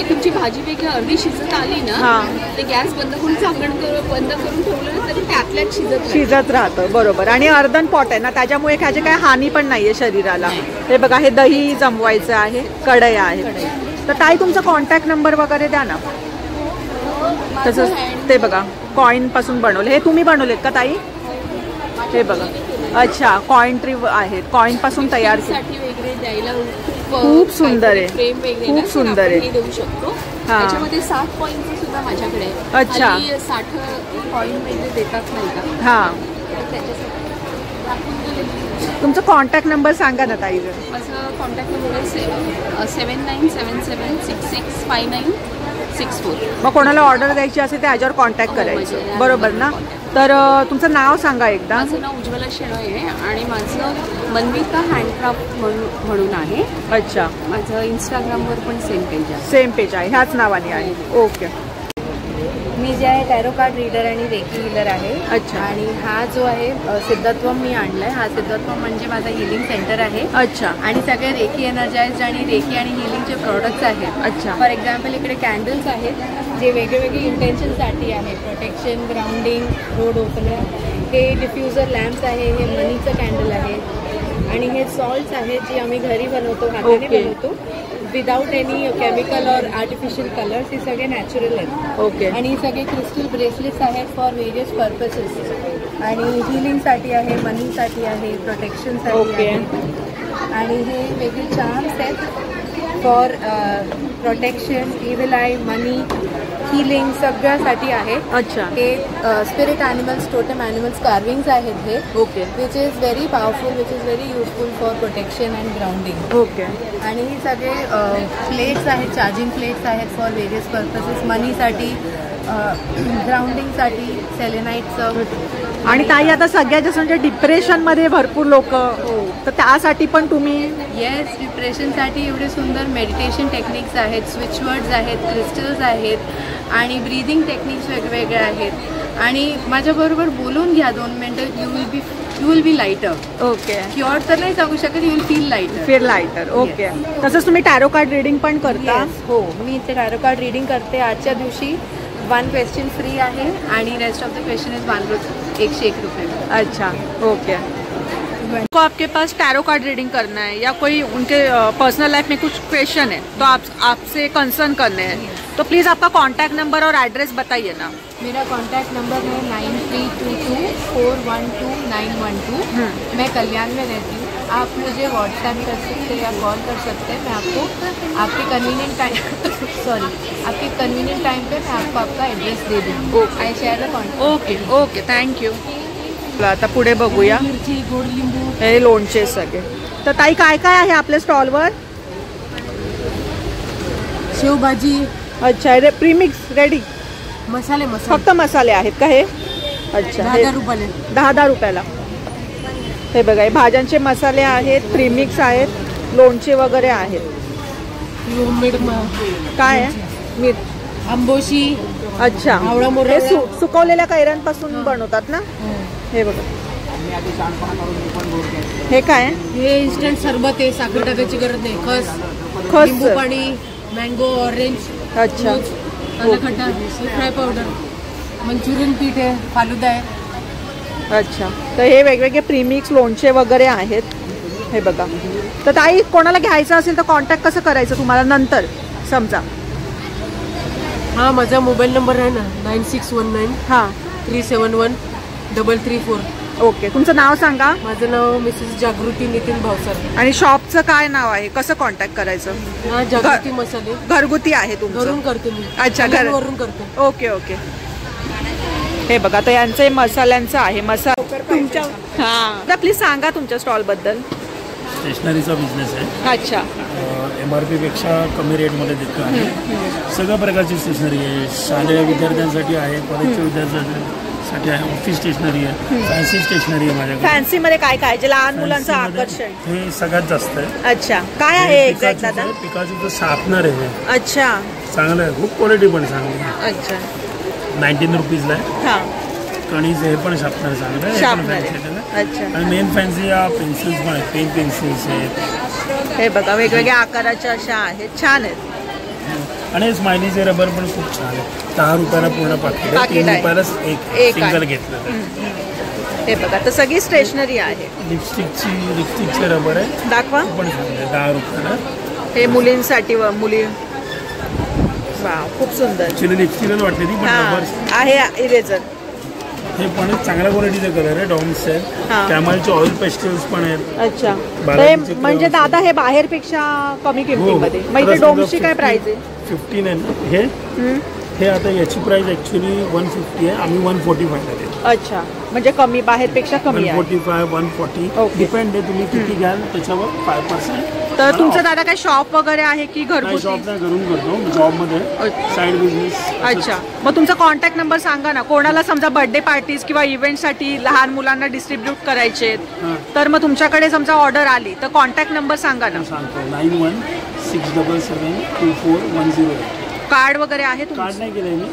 तुमची भाजी वेगळी अर्धी शिजत आली ना, ते गॅस बंद करून झाकण बंद करून ठेवलं तरी त्यातल्यात शिजत राहतं. बरोबर. आणि अर्धन पॉट आहे ना, त्याच्यामुळे ह्याची काय हानी पण नाहीये शरीराला. हे बघा, हे दही जमवायचं आहे, कढई आहे. तर ताई तुमचा कॉन्टॅक्ट नंबर वगैरे द्या ना. तसंच ते बघा, कॉईन पासून बनवले. हे तुम्ही बनवलेत का ताई? हे बघा. अच्छा, कॉईन ट्री आहेत, कॉईन पासून तयार द्यायला खूप सुंदर आहे. फ्रेम वगैरे खूप सुंदर आहे. देऊ शकतो. त्याच्यामध्ये 7 कॉईनचं सुद्धा माझ्याकडे आहे. अच्छा. 60 कॉईन वगैरे देतात नाही का? हां. तुमचा कॉन्टॅक्ट नंबर सांगा ना ताई. माझं कॉन्टॅक्ट नंबर आहे 7977665964. मग कोणाला ऑर्डर द्यायची असेल तर ह्याच्यावर कॉन्टॅक्ट करायचं. बरोबर ना? तर तुमचं नाव सांगा एकदा. माझं नाव उज्ज्वला शेणोय आहे आणि माझं मनविता हँडक्राफ्ट म्हणून आहे. अच्छा. माझं इंस्टाग्रामवर पण सेम पेज आहे, ह्याच नावाने आहे. ओके. मी जे आहे टॅरो कार्ड रीडर आणि रेकी हिलर आहे. अच्छा. आणि हा जो आहे सिद्धत्वम मी आणलाय. हा सिद्धत्वम म्हणजे माझा हिलिंग सेंटर आहे. अच्छा. आणि सगळे रेकी एनर्जाइज्ड आणि रेकी आणि हिलिंगचे प्रोडक्ट्स आहेत. अच्छा. फॉर एक्झाम्पल इकडे कॅन्डल्स आहेत जे वेगवेगळे इंटेन्शनसाठी आहे. Protection, grounding, road opener. हे डिफ्युजर लॅम्प्स आहे, हे मनीचं कॅन्डल आहे. आणि हे सॉल्ट्स आहेत जे आम्ही घरी बनवतो, हाताने बनवतो, विदाउट एनी केमिकल और आर्टिफिशियल कलर्स. हे सगळे नॅचरल आहेत. ओके. आणि सगळे क्रिस्टल ब्रेसलेट्स आहेत फॉर व्हेरियस पर्पसेस. आणि हिलिंगसाठी आहे, मनीसाठी आहे, प्रोटेक्शनसाठी आहे. आणि हे वेगळे चार्म्स आहेत for protection, evil I, money, healing सगळ्यासाठी आहे. अच्छा. हे spirit animals, totem animals carvings आहेत हे. Okay. Which is very powerful, which is very useful for protection and grounding. Okay. आणि हे सगळे प्लेट्स आहेत, चार्जिंग प्लेट्स आहेत फॉर व्हेरियस पर्पसेस, मनीसाठी, ग्राउंडिंगसाठी, सेलेनाईटचं. आणि ताई आता सगळ्यात जास्त म्हणजे डिप्रेशनमध्ये भरपूर लोक, तर त्यासाठी पण तुम्ही. येस, डिप्रेशनसाठी एवढे सुंदर मेडिटेशन टेक्निक्स आहेत, स्विच वर्ड्स आहेत, क्रिस्टल्स आहेत आणि ब्रीदिंग टेक्निक्स वेगवेगळे आहेत. आणि माझ्याबरोबर बोलून घ्या 2 मिनिटं, you will be lighter. Okay. Cure तर नाही सांगू शकत, you will feel lighter. Okay. तसंच तुम्ही टॅरो कार्ड रीडिंग पण करता? हो, मी इथे टॅरो कार्ड रीडिंग करते. आजच्या दिवशी 1 क्वेश्चन फ्री आहे आणि rest of the question is 101 रुपये. अच्छा. ओके. को आपके पास टैरो कार्ड रीडिंग करना है या कोई उनके पर्सनल लाइफ में कुछ क्वेश्चन है तो आपसे कंसर्न करने हैं, तो प्लीज़ आपका कांटेक्ट नंबर और एड्रेस बताइए ना. मेरा कांटेक्ट नंबर है 9322412912. मैं कल्याण में रहती हूँ. आप मुझे व्हाट्सएप कर सकते हैं या कॉल कर सकते हैं. मैं आपको आपके कन्वीनियंट टाइम पे मैं आपको आपका एड्रेस दे दूँगी. I share the contact. Okay. Okay, thank you. आता पुढे बघूया. मिरची, गोड लिंबू, हे लोणचे सगळे. तर ताई काय काय आहे आपल्या स्टॉलवर? शेवभाजी. अच्छा. प्रीमिक्स रेडी मसाले फक्त मसाले आहेत का हे? अच्छा. 10 रुपयाला. 10 रुपयाला. हे बघा, हे भाज्यांचे मसाले आहेत, प्रीमिक्स आहेत, लोणचे वगैरे आहेत. होममेड काय आहे? आंबोशी. अच्छा. हे सुकवलेल्या कैऱ्यांपासून बनवतात ना? हे बघा. हे काय आहे? हे इन्स्टंट सरबत आहे, साखर टाकायची गरज नाही. खस, लिंबू पाणी, मँगो, ऑरेंज. अच्छा. खट्टा, फ्राय पावडर, मंचुरियन पीठ आहे, फालुदा आहे. अच्छा. तर हे वेगवेगळे प्रीमिक्स लोणचे वगैरे आहेत. हे बघा. तर ताई, कोणाला घ्यायचं असेल तर कॉन्टॅक्ट कसं करायचं तुम्हाला नंतर समजा? हां, माझा मोबाईल नंबर आहे ना 9619 हां 371-334. ओके. तुमचं नाव सांगा. माझं नाव मिसेस जागृती नितीन भावसार. आणि शॉपचं काय नाव आहे, कसं कॉन्टॅक्ट करायचं? हां, जागृती मसाले. घरगुती आहे तुमचं? घरून करते मी. अच्छा, घरून करते. ओके. ओके. हे बघा, तर यांचं मसाल्यांचं आहे. तुमच्या हां, प्लीज सांगा तुमच्या स्टॉलबद्दल. स्टेशनरीचा बिझनेस आहे. अच्छा. MRP पेक्षा कमी रेटमध्ये देतो आहे. सगळ्या प्रकारची स्टेशनरी आहे. शालेय विद्यार्थ्यांसाठी आहे, कॉलेजच्या विद्यार्थ्यांसाठी आहे, ऑफिस स्टेशनरी आहे, फॅन्सी स्टेशनरी आहे माझ्याकडे. फॅन्सी मध्ये काय काय जे लहान मुलांचं आकर्षण? हे सगळ्यात जास्त आहे. अच्छा. काय आहे एक्झॅक्ट दादा? पिकाचूचं शार्पनर आहे. अच्छा. चांगलं आहे, खूप क्वालिटी पण चांगली आहे. अच्छा. 19 रुपीजला आहे. हां. कणीच हे पण शार्पनर चांगलं आहे. अच्छा. आणि मेन फॅन्सी या पेन्सिल्स पण आहेत, पेन पेन्सिल्स आहेत. हे बघा, वेगवेगळ्या आकाराच्या अशा आहेत, छान आहेत. आणि स्माइलीचे रबर पण खूप छान आहे. 10 रुपयाला पूर्ण पाकिट आहे, 3 रुपयालाच एक सिंगल घेतलं. हे बघा, तर सगळी स्टेशनरी आहे. लिपस्टिकचे रबर आहे, दाखवा. पण चांगले 10 रुपयाला. हे मुलींसाठी मुली. वा, खूप सुंदर. ॲक्च्युली लिपस्टिकच वाटली ती, पण रबर आहे. इरेझर हे पण चांगल्या क्वालिटीचे कलर आहे. डॉम्स आहेत, कॅमलचे ऑइल पेस्टल्स पण आहेत. अच्छा. म्हणजे दादा हे बाहेरपेक्षा कमी किमतीमध्ये. मग इथे डोमची काय प्राइस आहे? 15 आहे ना हे आता याची प्राइस ॲक्च्युली 150 आहे. आम्ही 145 ला देतो. अच्छा. म्हणजे कमी, बाहेरपेक्षा कमी आहे. 145, 140 डिपेंड आहे तुम्ही किती घ्याल त्याच्यावर 5%. तर तुमचं दादा काय शॉप वगैरे आहे की घरगुती? शॉप नाही, घरून करतो, जॉबमध्ये साईड बिझनेस. अच्छा. मग तुमचा कॉन्टॅक्ट नंबर सांगा ना. कोणाला समजा बर्थडे पार्टीज किंवा इव्हेंटसाठी लहान मुलांना डिस्ट्रीब्यूट करायचे तर मग तुमच्याकडे समजा ऑर्डर आली तर कॉन्टॅक्ट नंबर सांगा ना. सांगतो 9167724108. कार्ड वगैरे आहे कार्ड नाही केलंय मी.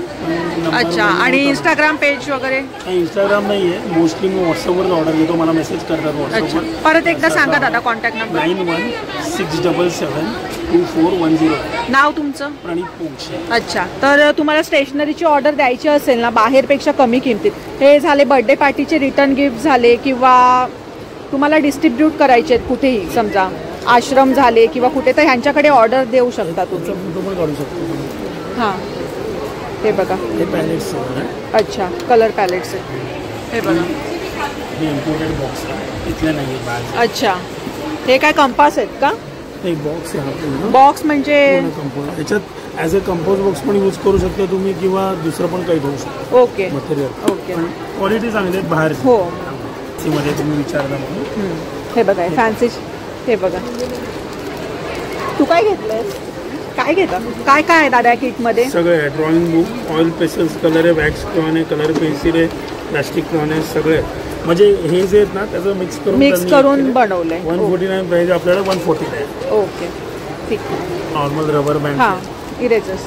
अच्छा. आणि इंस्टाग्राम पेज वगैरे? इंस्टाग्राम नाही आहे, मोस्टली मी व्हॉट्सअपवर ऑर्डर घेतो, मला मेसेज करतात व्हॉट्सअपवर. परत एकदा सांगा दादा कॉन्टॅक्ट नंबर. 9167724108. नाव तुमचं? प्रणित पोंक्षे. अच्छा. तर तुम्हाला स्टेशनरीची ऑर्डर द्यायची असेल ना बाहेरपेक्षा कमी किमतीत, हे झाले बर्थडे पार्टीचे रिटर्न गिफ्ट झाले किंवा तुम्हाला डिस्ट्रीब्यूट करायचे आहेत कुठेही, समजा आश्रम झाले किंवा कुठे, तर ह्यांच्याकडे ऑर्डर देऊ शकता तुम्ही. फोटो पण काढू शकतो. हां. हे बघा, हे पॅलेट्स आहे. अच्छा. कलर पॅलेट्स आहे. हे बघा, हे इम्पोर्टेड बॉक्स आहे, इथले नाही आहे. अच्छा. हे काय कंपास आहेत का? एक बॉक्स आहे हा पूर्ण. बॉक्स म्हणजे कंपोज, याच्यात ॲज अ कंपोज बॉक्स पण यूज करू शकता तुम्ही किंवा दुसरं पण काही घेऊ शकता. Okay material okay. पण क्वालिटी चांगली आहे बाहेर. हो मध्ये तुम्ही विचारला म्हणून. हे बघा फॅन्सी. हे बघा तू काय घेतलंयस? काय घेता? काय काय आहे दादा किटमध्ये? सगळे आहे. Drawing book, oil pencils, colour आहे, वॅक्स क्रेयॉन आहे, कलर पेन्सिल आहे, प्लास्टिक क्रेयॉन आहे, सगळे. म्हणजे हे जे आहेत ना त्याचं मिक्स करून बनवलंय. 149 प्राइस आपल्याला 140 आहे. ओके ठीक आहे. Normal rubber band. हां इरेजर्स.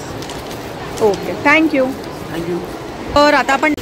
Okay thank you. थँक्यू. तर आता आपण